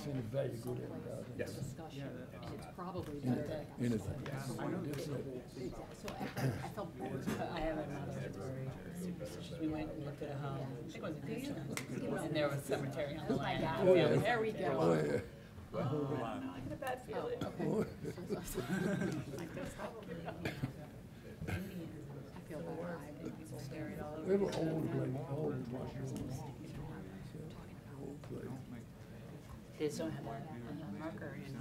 seen the value go there without it. Yes. Discussion, and it's probably better to. Anything. So I felt bored. I have another story. We went and looked at a home. I think it was in Houston. And there was cemetery on the land. Oh, yeah. There we go. Oh, yeah. I had a bad feeling. Okay. I feel better. People staring all We over. have an old place, old mushrooms. Old place. They just don't have a marker, you know.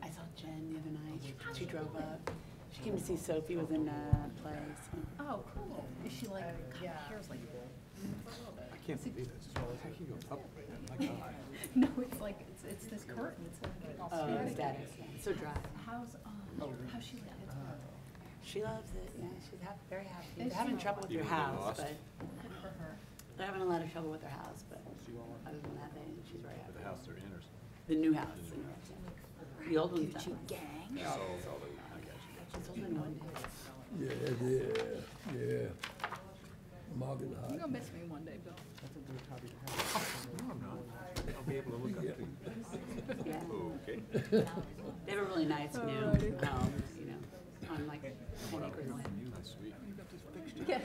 I saw Jen the other night. She drove up. She came to see Sophie was in a play. So. Oh, cool. Is she like, kind of hair's like, I can't believe this. How can you go up like that? My God. no, it's like, it's this curtain. It's like all Oh, static. status. It's so dry. How's she like? She loves it. Yeah, she's very happy. Is They're having she? trouble with their Even though house, lost? but Good for her. they're having a lot of trouble with their house. But other than that, she's very happy. The house they're in or something. The new house. The old one's done. Gang. They're all Oh, I got you. She's sold in one day. Yeah. Market You're high. gonna miss me one day, Bill. No, I'm not. I'll be able to look up to you. Yeah. Okay. They have a really nice new home, you know, on like 10 acres of land. That's sweet. Yeah.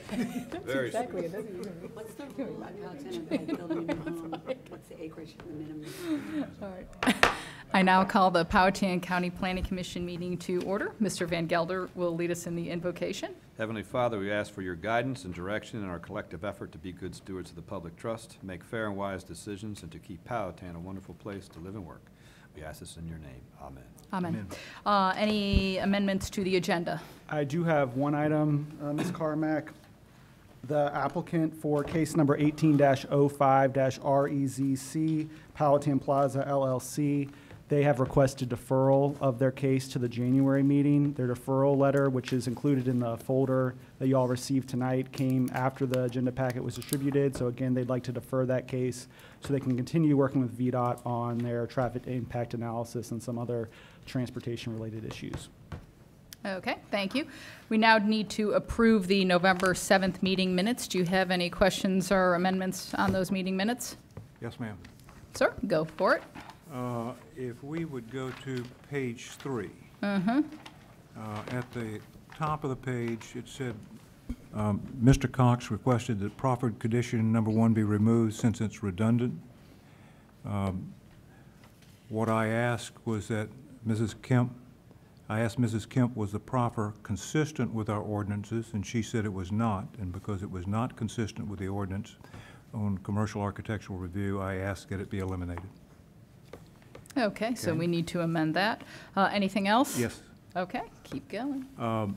Very Exactly, sweet. it doesn't even. What's the rule about Powhatan about building a new home? What's the acreage, the minimum? All right. I now call the Powhatan County Planning Commission meeting to order. Mr. Van Gelder will lead us in the invocation. Heavenly Father, we ask for your guidance and direction in our collective effort to be good stewards of the public trust, make fair and wise decisions, and to keep Powhatan a wonderful place to live and work. We ask this in your name. Amen. Amen. Any amendments to the agenda? I do have one item, Ms. Carmack. The applicant for case number 18-05-REZC, Powhatan Plaza LLC, they have requested deferral of their case to the January meeting. Their deferral letter, which is included in the folder that you all received tonight, came after the agenda packet was distributed. So again, they'd like to defer that case so they can continue working with VDOT on their traffic impact analysis and some other transportation-related issues. Okay, thank you. We now need to approve the November 7th meeting minutes. Do you have any questions or amendments on those meeting minutes? Yes, ma'am. Sir, go for it. If we would go to page 3. Mm-hmm. At the top of the page, it said, Mr. Cox requested that proffered condition number 1 be removed since it's redundant. What I asked was that I asked Mrs. Kemp, was the proffer consistent with our ordinances, and she said it was not, and because it was not consistent with the ordinance on commercial architectural review, I asked that it be eliminated. Okay, so we need to amend that. Anything else? Yes. Okay, keep going. The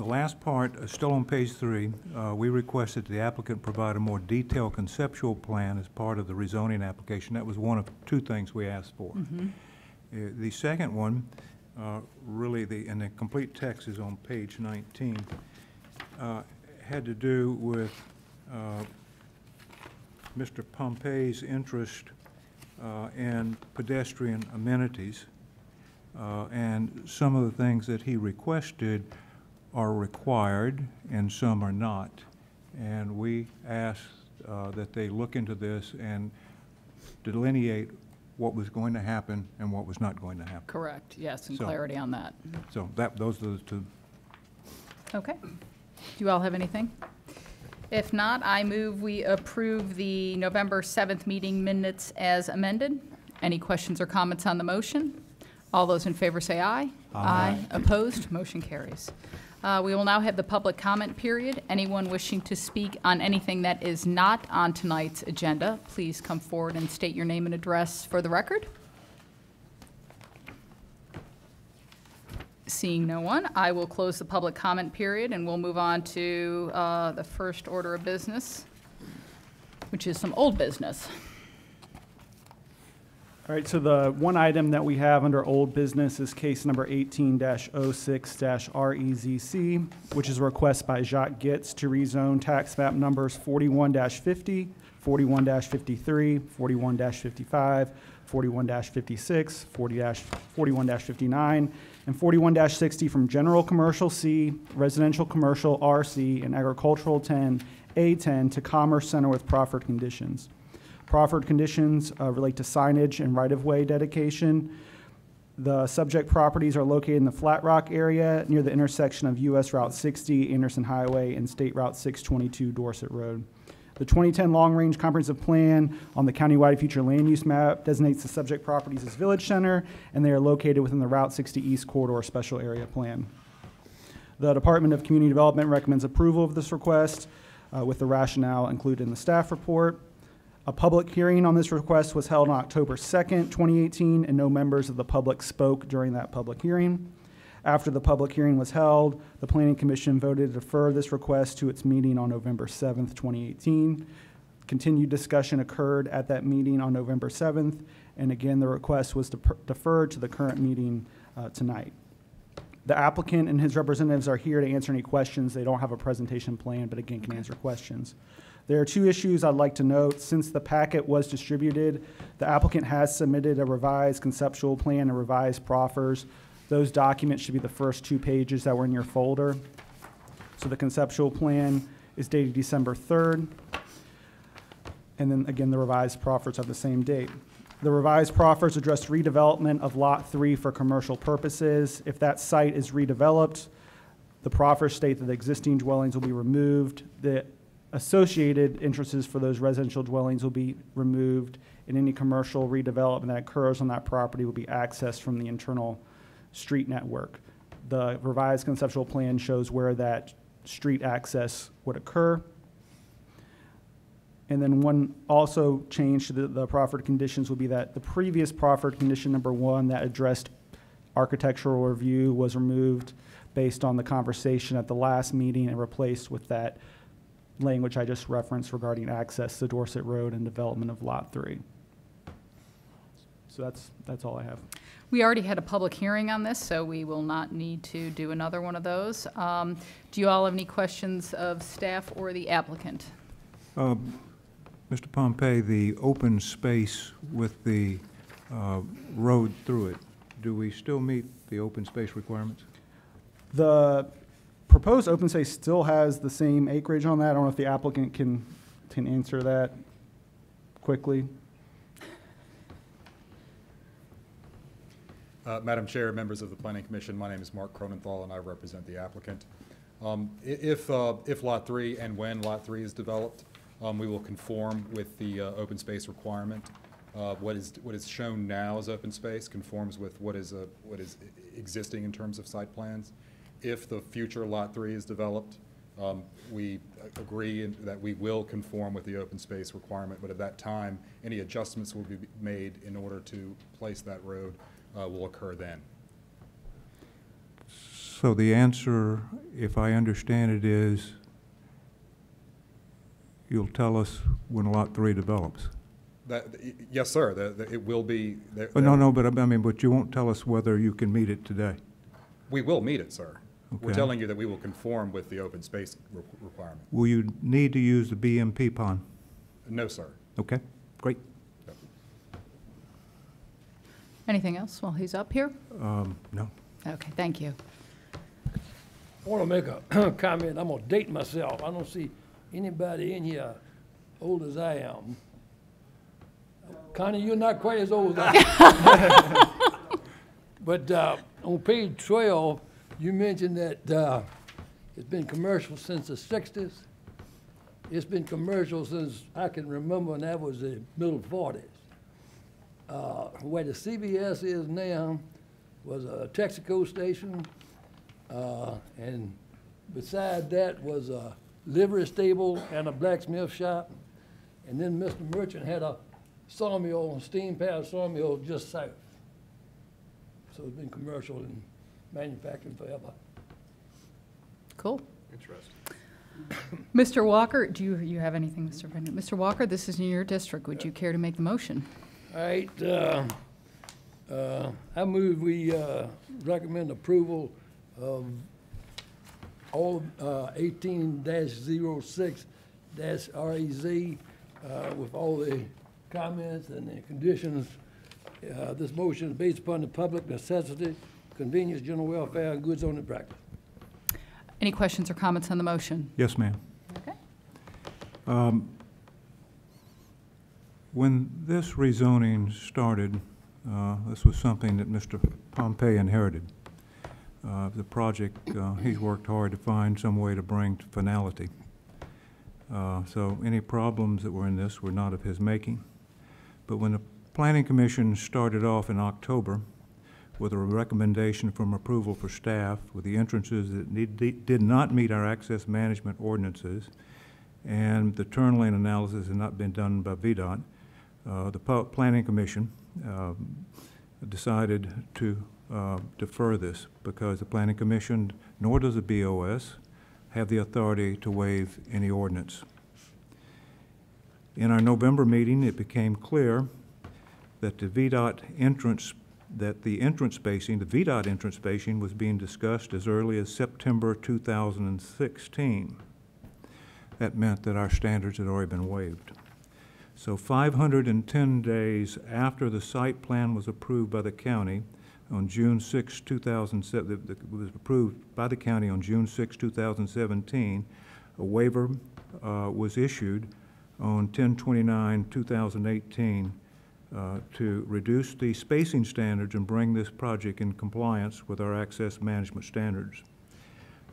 last part, still on page 3, we requested the applicant provide a more detailed conceptual plan as part of the rezoning application. That was one of 2 things we asked for. The second one, and the complete text is on page 19, had to do with Mr. Pompey's interest in pedestrian amenities, and some of the things that he requested are required and some are not. And we asked that they look into this and delineate what was going to happen and what was not going to happen. Correct, yes, and So- clarity on that. So those are the 2. Okay. Do you all have anything? If not, I move we approve the November 7th meeting minutes as amended. Any questions or comments on the motion? All those in favor say aye. Aye. Opposed? Motion carries. We will now have the public comment period. Anyone wishing to speak on anything that is not on tonight's agenda, please come forward and state your name and address for the record. Seeing no one, I will close the public comment period, and we'll move on to the first order of business, which is some old business. All right, so the one item that we have under old business is case number 18-06-REZC, which is a request by Jacques Gitz to rezone tax map numbers 41-50, 41-53, 41-55, 41-56, 41-59, and 41-60 from general commercial C, residential commercial RC, and agricultural 10, A10 to commerce center with proffered conditions. Proffered conditions relate to signage and right-of-way dedication. The subject properties are located in the Flat Rock area near the intersection of US Route 60, Anderson Highway, and State Route 622, Dorset Road. The 2010 Long Range Comprehensive Plan on the countywide future land use map designates the subject properties as Village Center, and they are located within the Route 60 East Corridor Special Area Plan. The Department of Community Development recommends approval of this request with the rationale included in the staff report. A public hearing on this request was held on October 2nd, 2018, and no members of the public spoke during that public hearing. After the public hearing was held, the Planning Commission voted to defer this request to its meeting on November 7th, 2018. Continued discussion occurred at that meeting on November 7th, and again, the request was deferred to the current meeting tonight. The applicant and his representatives are here to answer any questions. They don't have a presentation plan, but again, can answer questions. There are two issues I'd like to note. Since the packet was distributed, the applicant has submitted a revised conceptual plan and revised proffers. Those documents should be the first 2 pages that were in your folder. So the conceptual plan is dated December 3rd. And then again, the revised proffers have the same date. The revised proffers address redevelopment of Lot 3 for commercial purposes. If that site is redeveloped, the proffers state that the existing dwellings will be removed. The associated interests for those residential dwellings will be removed, and any commercial redevelopment that occurs on that property will be accessed from the internal street network. The revised conceptual plan shows where that street access would occur. And then one also change to the proffered conditions would be that the previous proffered condition number 1 that addressed architectural review was removed based on the conversation at the last meeting and replaced with that language I just referenced regarding access to Dorset Road and development of Lot 3. So that's all I have. We already had a public hearing on this, so we will not need to do another one of those. Do you all have any questions of staff or the applicant? Mr. Pompey, the open space with the road through it, do we still meet the open space requirements? The proposed open space still has the same acreage on that. I don't know if the applicant can answer that quickly. Madam Chair, members of the Planning Commission, my name is Mark Cronenthal and I represent the applicant. If Lot 3 and when Lot 3 is developed, we will conform with the open space requirement. What is shown now as open space conforms with what is existing in terms of site plans. If the future Lot 3 is developed, we agree that we will conform with the open space requirement, but at that time, any adjustments will be made in order to place that road will occur then. So the answer, if I understand it, is you'll tell us when Lot 3 develops? Yes, sir. It will be. No, but I mean, but you won't tell us whether you can meet it today? We will meet it, sir. Okay. We're telling you that we will conform with the open space requirement. Will you need to use the BMP pond? No, sir. Okay, great. Anything else while he's up here? No. Okay, thank you. I want to make a comment. I'm going to date myself. I don't see anybody in here old as I am. Connie, you're not quite as old as I am. But on page 12, you mentioned that it's been commercial since the 60s. It's been commercial since I can remember, and that was the middle 40s. Where the CBS is now was a Texaco station, and beside that was a livery stable and a blacksmith shop. And then Mr. Merchant had a sawmill, steam-powered sawmill just south. So it's been commercial and manufacturing forever. Cool. Interesting. Mr. Walker, do you have anything, Mr. Bennett? Mr. Walker, this is in your district. Would you care to make the motion? All right, I move we recommend approval of all 18-06-REZ with all the comments and the conditions. This motion is based upon the public necessity, convenience, general welfare, and good zoning practice. Any questions or comments on the motion? Yes, ma'am. Okay. When this rezoning started, this was something that Mr. Pompey inherited. The project, he's worked hard to find some way to bring to finality. So any problems that were in this were not of his making. But when the Planning Commission started off in October with a recommendation from approval for staff with the entrances that did not meet our access management ordinances, and the turn lane analysis had not been done by VDOT, the Planning Commission decided to defer this because the Planning Commission, nor does the BOS, have the authority to waive any ordinance. In our November meeting, it became clear that the VDOT entrance, the VDOT entrance spacing was being discussed as early as September 2016. That meant that our standards had already been waived. So 510 days after the site plan was approved by the county on June 6, 2007, it was approved by the county on June 6, 2017, a waiver was issued on 10/29/2018 to reduce the spacing standards and bring this project in compliance with our access management standards.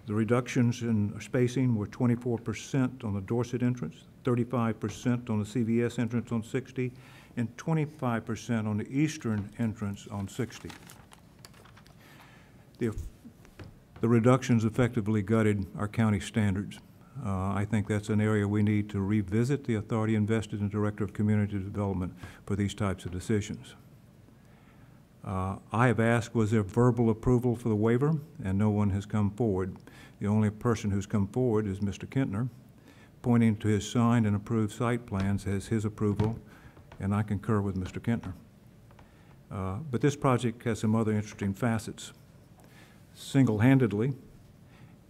The reductions in spacing were 24% on the Dorset entrance, 35% on the CVS entrance on 60, and 25% on the eastern entrance on 60. The reductions effectively gutted our county standards. I think that's an area we need to revisit the authority invested in Director of Community Development for these types of decisions. I have asked, was there verbal approval for the waiver? And no one has come forward. The only person who's come forward is Mr. Kentner, pointing to his signed and approved site plans as his approval, and I concur with Mr. Kentner. But this project has some other interesting facets. Single-handedly,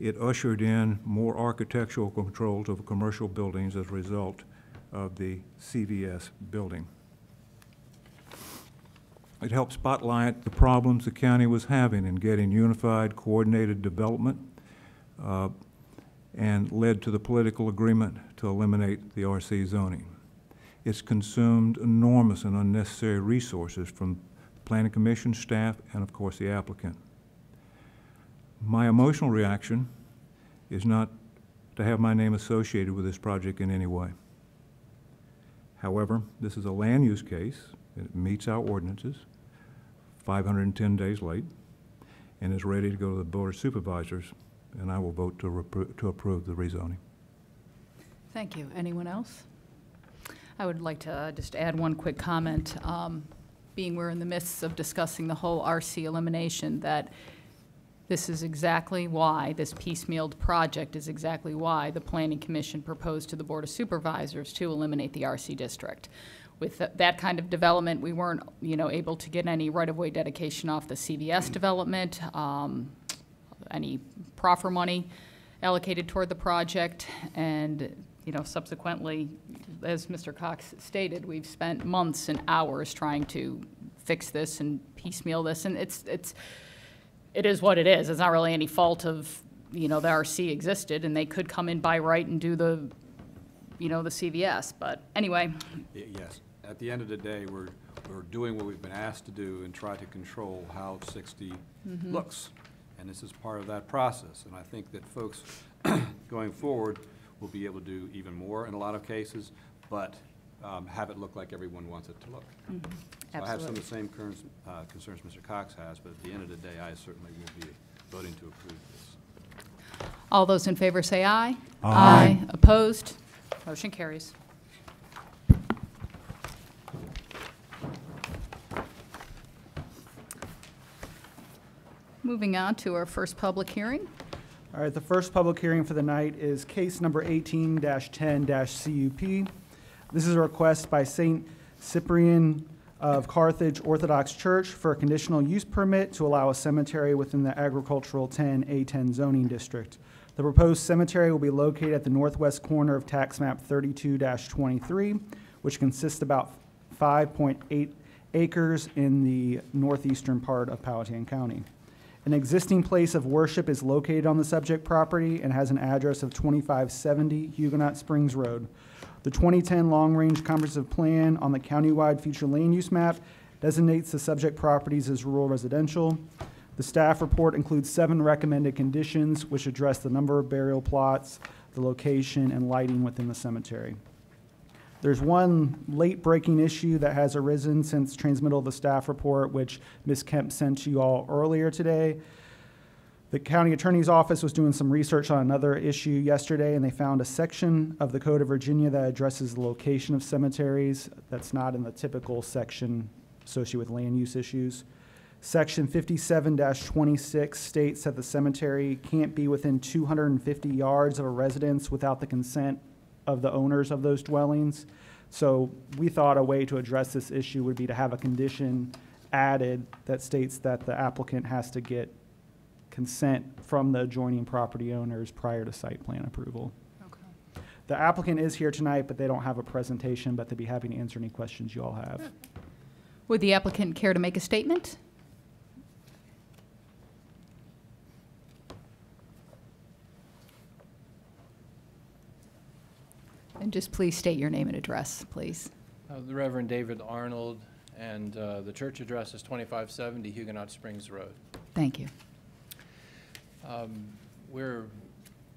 it ushered in more architectural controls over commercial buildings as a result of the CVS building. It helped spotlight the problems the county was having in getting unified, coordinated development, and led to the political agreement to eliminate the RC zoning. It's consumed enormous and unnecessary resources from the Planning Commission staff and, of course, the applicant. My emotional reaction is not to have my name associated with this project in any way. However, this is a land use case. It meets our ordinances, 510 days late, and is ready to go to the Board of Supervisors, and I will vote to approve the rezoning. Thank you. Anyone else? I would like to just add one quick comment. Being we're in the midst of discussing the whole RC elimination, that this is exactly why, this piecemealed project is exactly why the Planning Commission proposed to the Board of Supervisors to eliminate the RC district. With that kind of development, we weren't, able to get any right-of-way dedication off the CVS development, any proffer money allocated toward the project, and, subsequently, as Mr. Cox stated, we've spent months and hours trying to fix this and piecemeal this, and it is what it is. It's not really any fault of, the RC existed, and they could come in by right and do the, the CVS. But anyway. Yes. At the end of the day, we're doing what we've been asked to do and try to control how 60 looks. And this is part of that process. And I think that folks going forward will be able to do even more in a lot of cases, but have it look like everyone wants it to look. So I have some of the same concerns Mr. Cox has, but at the end of the day, I certainly will be voting to approve this. All those in favor say aye. Aye. Opposed? Motion carries. Moving on to our first public hearing. All right, the first public hearing for the night is case number 18-10-CUP. This is a request by St. Cyprian of Carthage Orthodox Church for a conditional use permit to allow a cemetery within the agricultural 10 A10 zoning district. The proposed cemetery will be located at the northwest corner of tax map 32-23, which consists about 5.8 acres in the northeastern part of Powhatan County. An existing place of worship is located on the subject property and has an address of 2570 Huguenot Springs Road. The 2010 Long Range Comprehensive Plan on the countywide future land use map designates the subject properties as rural residential. The staff report includes 7 recommended conditions which address the number of burial plots, the location, and lighting within the cemetery. There's one late-breaking issue that has arisen since transmittal of the staff report, which Ms. Kemp sent to you all earlier today. The county attorney's office was doing some research on another issue yesterday, and they found a section of the Code of Virginia that addresses the location of cemeteries that's not in the typical section associated with land use issues. Section 57-26 states that the cemetery can't be within 250 yards of a residence without the consent of the owners of those dwellings. So we thought a way to address this issue would be to have a condition added that states that the applicant has to get consent from the adjoining property owners prior to site plan approval. Okay. The applicant is here tonight, but they don't have a presentation, but they'd be happy to answer any questions you all have. Would the applicant care to make a statement? And just please state your name and address, please. The Reverend David Arnold, and the church address is 2570 Huguenot Springs Road. Thank you. We're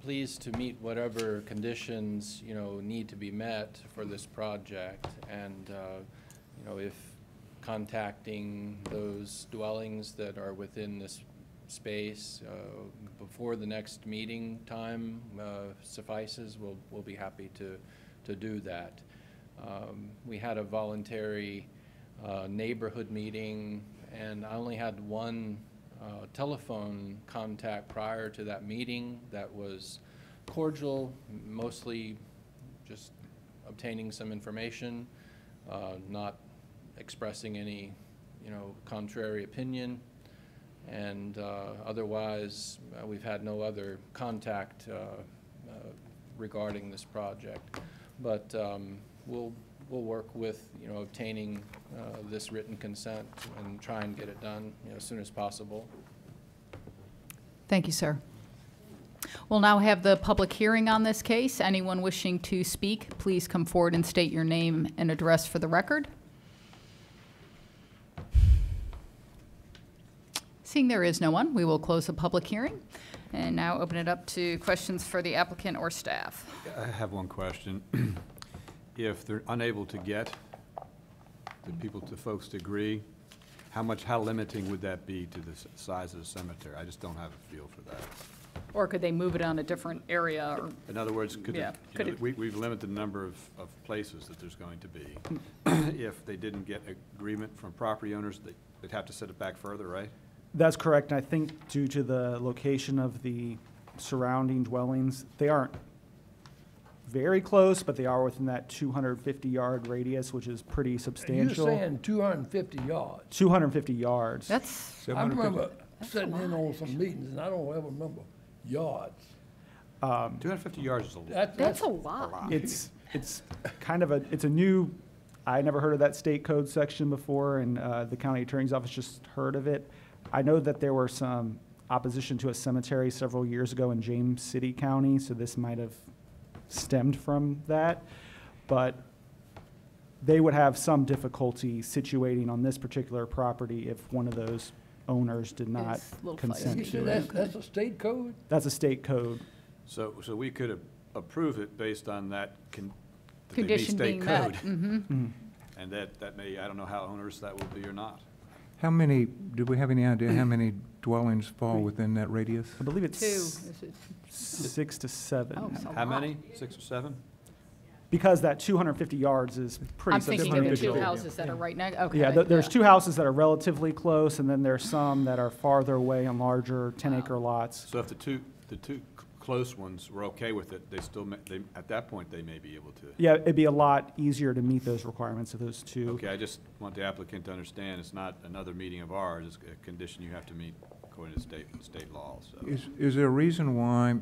pleased to meet whatever conditions, need to be met for this project. And, if contacting those dwellings that are within this space before the next meeting time suffices, we'll be happy to do that. We had a voluntary neighborhood meeting, and I only had one telephone contact prior to that meeting that was cordial, mostly just obtaining some information, not expressing any, contrary opinion. And otherwise, we've had no other contact regarding this project. But we'll work with, obtaining this written consent and try and get it done, as soon as possible. Thank you, sir. We'll now have the public hearing on this case. Anyone wishing to speak, please come forward and state your name and address for the record. Seeing there is no one, we will close the public hearing and now open it up to questions for the applicant or staff. I have one question. If they're unable to get the folks to agree, how limiting would that be to the size of the cemetery? I just don't have a feel for that. Or could they move it on a different area? Or In other words, Yeah, could it- we've limited the number of places that there's going to be. If they didn't get agreement from property owners, they'd have to set it back further, right? That's correct. And I think due to the location of the surrounding dwellings, they aren't very close, but they are within that 250-yard radius, which is pretty You're substantial. saying 250 yards. 250 yards. That's, I remember sitting in on some meetings, and I don't ever remember yards. 250 yards is a lot. that's a lot. It's kind of it's a new, I never heard of that state code section before, and the county attorney's office just heard of it. I know that there were some opposition to a cemetery several years ago in James City County, so this might have stemmed from that. But they would have some difficulty situating on this particular property if one of those owners did not It's a little consent You feisty. said to it. that's a state code? That's a state code. So we could approve it based on that that they meet Condition state being met. code. Mm-hmm. And that may, I don't know how onerous that will be or not. How many, do we have any idea how many dwellings fall within that radius? I believe it's 2. Is it- 6 to 7. Oh, so- How many? 6 or 7? Because that 250 yards is pretty I'm thinking of the substantial. 2 houses that are right next, okay. Yeah, there's 2 houses that are relatively close, and then there's some that are farther away on larger 10-acre lots. So if the two close ones were okay with it, at that point, they may be able to. Yeah, it'd be a lot easier to meet those requirements of those two. Okay, I just want the applicant to understand it's not another meeting of ours, it's a condition you have to meet according to state law, so. Is there a reason why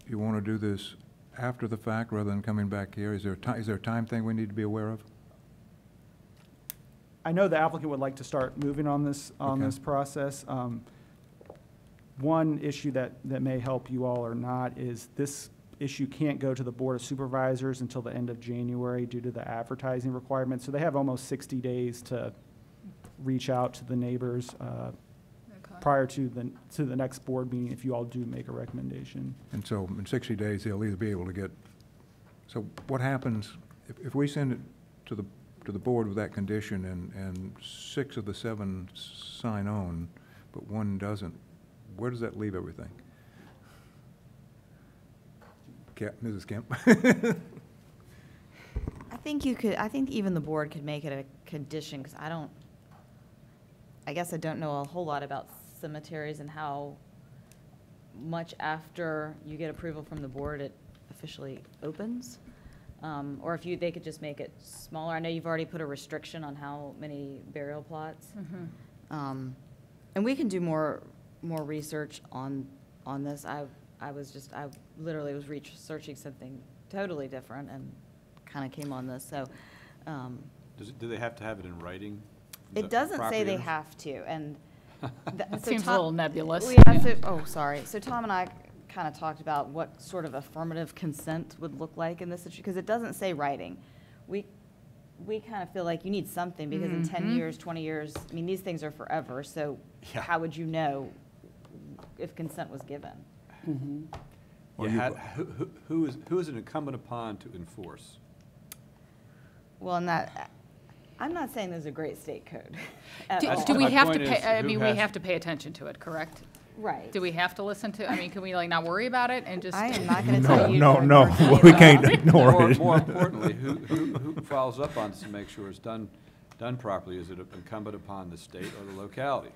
you want to do this after the fact rather than coming back here? Is there a time thing we need to be aware of? I know the applicant would like to start moving on this, Okay. process. One issue that may help you all or not is this issue can't go to the Board of Supervisors until the end of January due to the advertising requirements. So they have almost 60 days to reach out to the neighbors prior to the next board meeting if you all do make a recommendation. And so in 60 days, they'll either be able to get, so what happens, if we send it to the board with that condition and 6 of the 7 sign on, but 1 doesn't, where does that leave everything? Mrs. Kemp? I think even the board could make it a condition, because I guess I don't know a whole lot about cemeteries and how much after you get approval from the board it officially opens. Or if they could just make it smaller. I know you've already put a restriction on how many burial plots. And we can do more research on this. I literally was researching something totally different and kind of came on this, so. Do they have to have it in writing? It doesn't say Property they owners? have to, and. It seems a little nebulous. Sorry. So Tom and I kind of talked about what sort of affirmative consent would look like in this situation, because it doesn't say writing. We kind of feel like you need something, because in 10 years, 20 years, I mean, these things are forever, so Yeah. how would you know if consent was given? Who is it incumbent upon to enforce? Well, I'm not saying there's a great state code at Do all. do we My have to point is, pay, I who mean, we has- have to pay attention to it, correct? Right. Do we have to listen to, I mean, can we like not worry about it and just? I am not going to tell you. No, to no, ignore any we of can't that. ignore it. More importantly, who follows up on this to make sure it's done properly? Is it incumbent upon the state or the locality?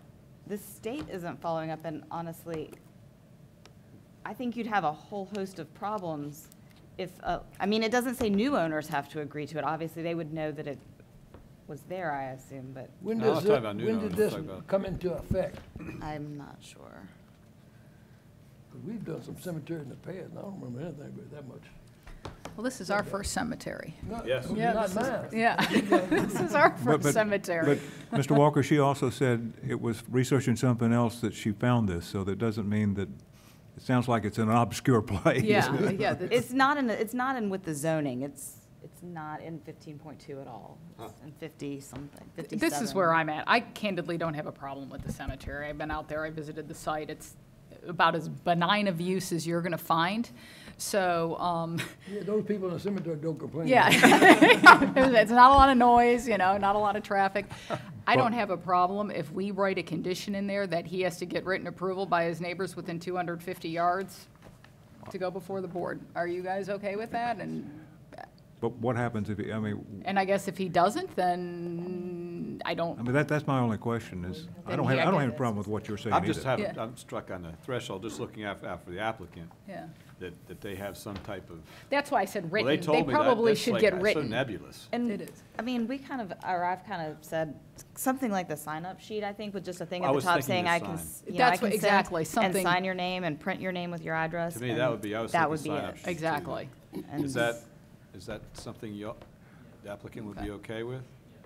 The state isn't following up, and honestly, I think you'd have a whole host of problems if, I mean, it doesn't say new owners have to agree to it. Obviously, they would know that it was there, I assume, but When No, I'm does talking it, about new when owners, did this I'm talking about- come into effect? I'm not sure. 'Cause we've done some cemeteries in the past, and I don't remember anything but that much. Well, this is our first cemetery. Yes. Not mine. Yeah, this is our first But cemetery. Mr. Walker, she also said it was researching something else that she found this, so that doesn't mean that, it sounds like it's an obscure place. Yeah, yeah. that's- It's not in with the zoning. It's not in 15.2 at all. It's in 50-something, 57. This is where I'm at. I candidly don't have a problem with the cemetery. I've been out there, I visited the site. It's about as benign of use as you're gonna find. So, Yeah, those people in the cemetery don't complain. yeah. It's not a lot of noise, not a lot of traffic. I don't have a problem if we write a condition in there that he has to get written approval by his neighbors within 250 yards to go before the board. Are you guys okay with that? But what happens if, And I guess if he doesn't, then I don't. that's my only question is, I Then don't he- have a problem with what you're saying I'm just either. having, Yeah. I'm struck on the threshold, just looking after the applicant, Yeah. that they have some type of. That's why I said Well, written. they told me that, probably that's should like, get so written. nebulous. And, It is. I mean, I've kind of said something like the sign-up sheet, I think, with just a thing I at the was top thinking saying the I sign. can, That's I what- consent, exactly, and something- sign your name and print your name with your address. To me, and that would be, I was that thinking would be sign-up it. sheet too. Exactly. And- Is that something the applicant would be okay with?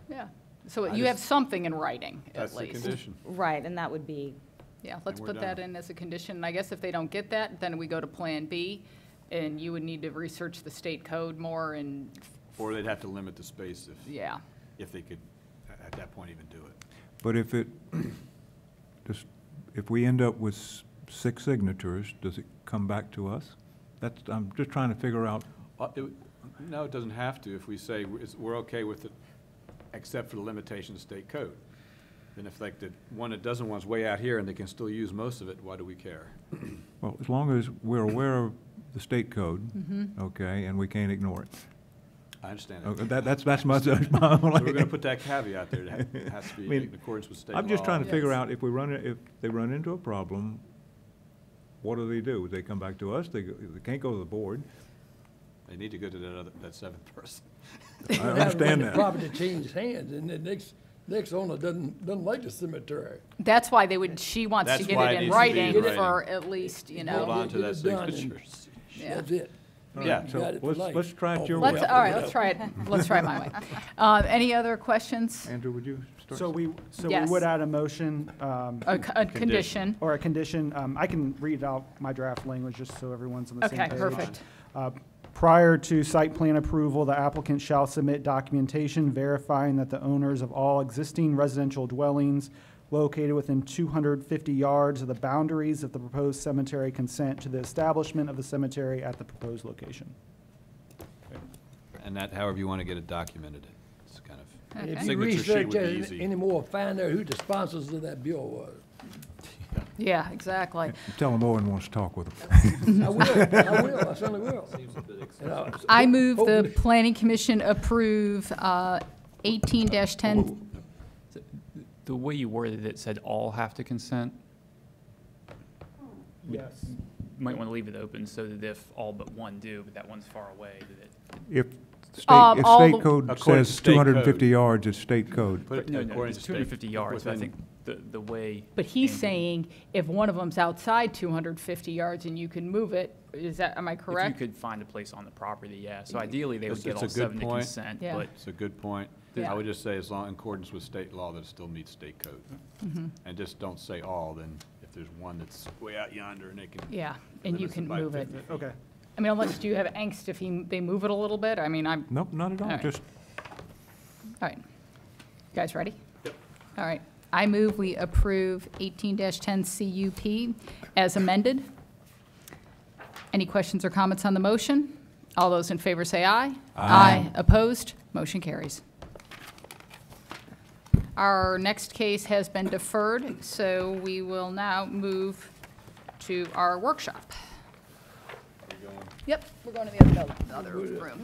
Yeah. So I you have just- something in writing, That's at the least. condition. Right, and that would be, Yeah, let's we're put that done. in as a condition. And I guess if they don't get that, then we go to Plan B, and you would need to research the state code more and, Or they'd have to limit the space yeah. if they could, at that point, even do it. But if we end up with 6 signatures, does it come back to us? I'm just trying to figure out, No, it doesn't have to, if we say we're okay with it, except for the limitation of state code. Then if like the one that doesn't want's way out here and they can still use most of it, why do we care? well, as long as we're aware of the state code, Mm-hmm. okay, and we can't ignore it. I understand Okay, that. That's my We're only. gonna put that caveat there, that it has to I be mean, in accordance with state law. I'm just trying to figure Yes. out if they run into a problem, what do? They come back to us, they can't go to the board. They need to go to that seventh person. I understand The that. property changed hands, and the next owner doesn't like the cemetery. That's why she wants to That's get why it it in needs to be writing in writing. for at least, you Hold know. on to Get that it done and- signature. Yeah. That's it. Yeah. You So got it for life. let's try it your Oh, way. All right, let's try it, let's try it my way. Any other questions? Andrew, would you start? So we Yes. would add a motion, A condition. or a condition, I can read out my draft language just so everyone's on the same page. Okay, perfect. Prior to site plan approval, the applicant shall submit documentation verifying that the owners of all existing residential dwellings located within 250 yards of the boundaries of the proposed cemetery consent to the establishment of the cemetery at the proposed location. And that, however you want to get it documented, it's kind of, Okay. If you Signature sheet research would be it easy. anymore, find out who the sponsors of that bill was. Yeah, exactly. Tell them Owen wants to talk with them. I will, I certainly will. And I move the hopefully- planning commission approve 18-10. The way you worded it said all have to consent. Yes. Might want to leave it open so that if all but one do, but that one's far away, that it. If all state the- code According to says state 250 code. yards, it's state code. put it No, according it's to state. 250 yards, but I within- think the way. But he's Andrew- saying if one of them's outside 250 yards and you can move it, am I If you correct? could find a place on the property, yeah. So ideally, they would It's- get it's all a good seven to point. consent, Yeah. but It's a good point. Yeah. I would just say as long in accordance with state law, that it still meets state code. And just don't say all, then if there's one that's way out yonder and they can. Yeah, and you limits can by move it. 50 feet. Okay. I mean, unless do you have angst if they move it a little bit? I mean, all Nope, not at all, right. just right. You guys ready? Yep. All right. I move we approve 18-10 CUP as amended. Any questions or comments on the motion? All those in favor say aye. Aye. Opposed? Motion carries. Our next case has been deferred, so we will now move to our workshop. Yep, we're going to the other room.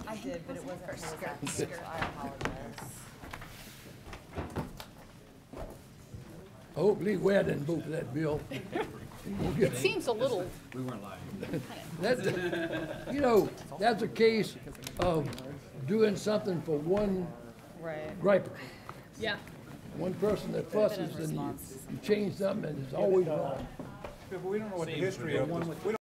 I did, but it wasn't for Zach, so I apologize. I hope Lee Ware didn't vote for that bill. It seems a little, That's, you know, that's a case of doing something for one Right. griper, yeah. one person that fusses and you change something and it's always wrong. we don't know what the history of this.